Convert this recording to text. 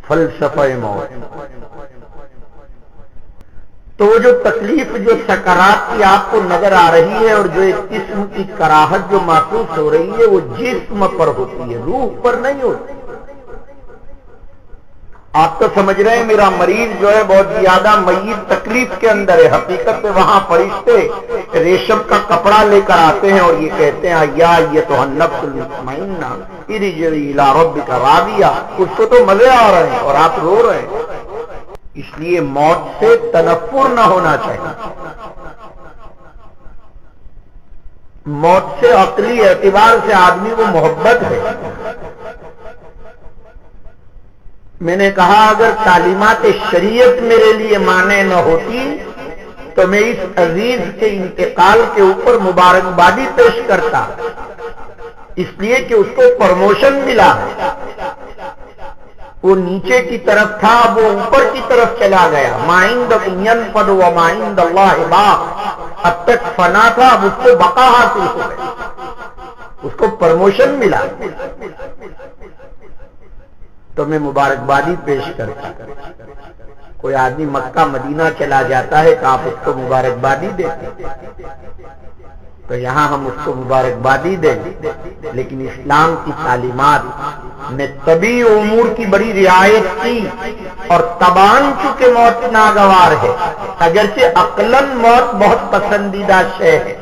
فلسفہ موت. تو وہ جو تکلیف جو سکرات کی آپ کو نظر آ رہی ہے اور جو ایک قسم کی کراہت جو محسوس ہو رہی ہے وہ جسم پر ہوتی ہے، روح پر نہیں ہوتی. آپ تو سمجھ رہے ہیں میرا مریض جو ہے بہت زیادہ میت تکلیف کے اندر ہے، حقیقت میں وہاں فرشتے ریشم کا کپڑا لے کر آتے ہیں اور یہ کہتے ہیں یا یہ تو النفس المطمئنہ ارجعی الی ربک راضیہ. اس کو تو مزے آ رہے ہیں اور آپ رو رہے ہیں. اس لیے موت سے تنفر نہ ہونا چاہیے. موت سے عقلی اعتبار سے آدمی کو محبت ہے. میں نے کہا اگر تعلیمات شریعت میرے لیے مانے نہ ہوتی تو میں اس عزیز کے انتقال کے اوپر مبارکبادی پیش کرتا، اس لیے کہ اس کو پروموشن ملا. وہ نیچے کی طرف تھا، وہ اوپر کی طرف چلا گیا. ما عندکم ينفد وما عند اللہ باق. اب تک فنا تھا، اب اس کو بقا حاصل ہو گئی، اس کو پروموشن ملا. تو میں مبارکبادی پیش کرتا. کوئی آدمی مکہ مدینہ چلا جاتا ہے تو آپ اس کو مبارکبادی دیتے، تو یہاں ہم اس کو مبارکبادی دیں. لیکن اسلام کی تعلیمات نے طبی امور کی بڑی رعایت کی اور تبان چونکہ موت ناگوار ہے، اگرچہ عقلاً موت بہت پسندیدہ شے ہے